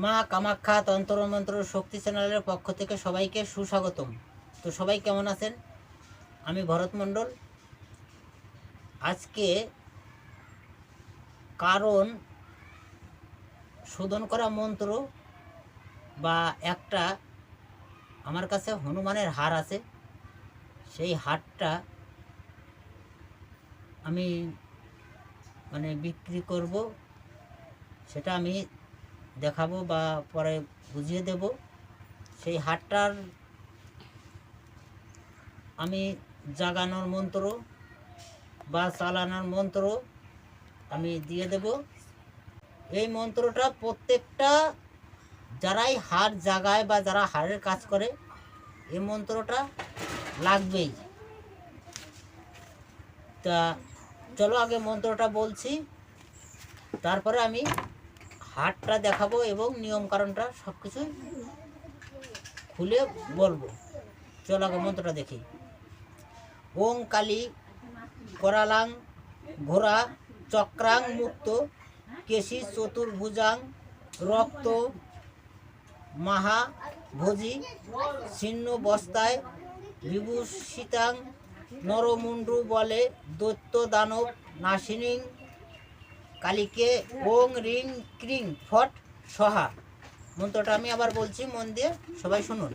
মা কামাখ্যা তন্ত্রমন্ত্র শক্তি চ্যানেলের পক্ষ থেকে সবাইকে সুস্বাগতম। তো সবাই কেমন আছেন? আমি ভরত মণ্ডল। আজকে কারণ শোধন করা মন্ত্র বা একটা আমার কাছে হনুমানের হার আছে, সেই হারটা আমি বিক্রি করব, সেটা আমি দেখাবো বা পরে বুঝিয়ে দেব। সেই হারটার আমি জাগানোর মন্ত্র বা চালানোর মন্ত্র আমি দিয়ে দেব। এই মন্ত্রটা প্রত্যেকটা যারাই হার জাগায় বা যারা হারের কাজ করে এই মন্ত্রটা লাগবেই। তা চলো আগে মন্ত্রটা বলছি, তারপরে আমি হারটা দেখাবো এবং নিয়মকানুনটা সব কিছুই খুলে বলবো। চলো আগে মন্ত্রটা দেখি। ওং কালী करालां घोरा चक्रां मुक्त केशी चतुर्भुजां रक्त महाभोजी ছিন্ন বস্তায় বিভূষিতাং নরমুণ্ডু বলে দৈত্য দানব নাশিনীং কালীকে ওং রিং ক্রিং ফট সহা। মন্ত্রটা আমি আবার বলছি, মন দিয়ে সবাই শুনুন।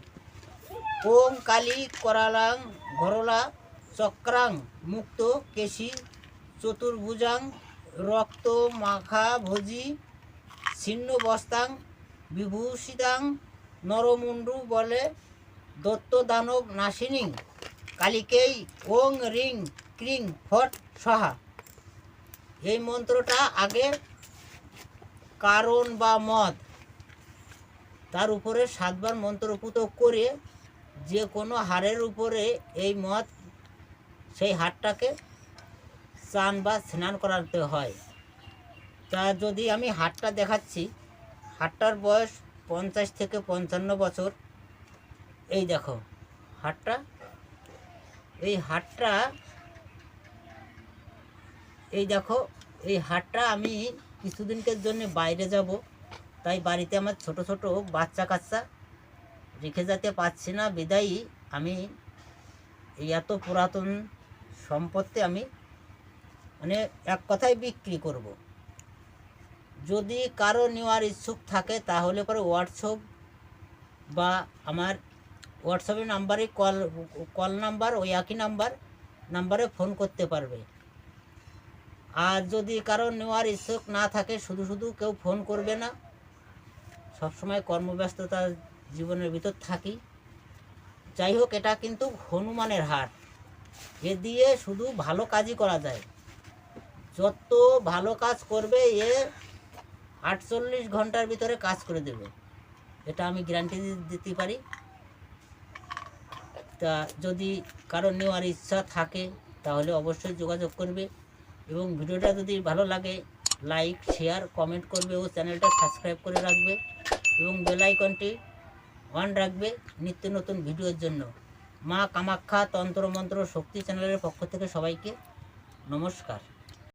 ওং কালী करालां ঘরলা চক্রাং মুক্ত কেশী চতুর্ভুজাং রক্ত মাখা ভোজি ছিন্ন বস্তাং বিভূষিতাং নরমুণ্ডু বলে দত্ত দানব নাশিনী কালীকেই ওং রিং ক্রিং ফট সহা। এই মন্ত্রটা আগে কারণ বা মদ তার উপরে 7 বার মন্ত্রপুত করে যে কোনো হাড়ের উপরে এই মদ সেই হাড়টাকে স্নান বা স্নান করাতে হয়। তা যদি আমি হাড়টা দেখাচ্ছি, হাড়টার বয়স 50 থেকে 55 বছর। এই দেখো হাড়টা, এই হাড়টা, এই দেখো এই হাড়টা আমি কিছুদিনের জন্য বাইরে যাব, তাই বাড়িতে আমার ছোট ছোট বাচ্চা কাচ্চা রেখে যেতে পারছি না, বিদায়ী আমি এই এত পুরাতন সম্পত্তি আমি এক কথায় বিক্রি করব। যদি কারো নেওয়ার ইচ্ছুক থাকে তাহলে পরে হোয়াটসঅ্যাপ বা আমার হোয়াটসঅ্যাপের নাম্বারে কল নাম্বার, ওই একই নাম্বারে ফোন করতে পারবে। আর যদি কারো নেওয়ার ইচ্ছুক না থাকে, শুধু শুধু কেউ ফোন করবে না, সবসময় কর্মব্যস্ততা জীবনের ভিতর থাকি। যাই হোক, এটা কিন্তু হনুমানের হার, এ দিয়ে শুধু ভালো কাজই করা যায়। যত ভালো কাজ করবে এ 48 ঘন্টার ভিতরে কাজ করে দেবে, এটা আমি গ্যারান্টি দিতে পারি। তা যদি কারো নেওয়ার ইচ্ছা থাকে তাহলে অবশ্যই যোগাযোগ করবে, এবং ভিডিওটা যদি ভালো লাগে লাইক শেয়ার কমেন্ট করবে ও চ্যানেলটা সাবস্ক্রাইব করে রাখবে এবং বেল আইকনটি অন রাখবে নিত্য নতুন ভিডিওর জন্য। মা কামাখ্যা তন্ত্রমন্ত্র শক্তি চ্যানেলের পক্ষ থেকে সবাইকে নমস্কার।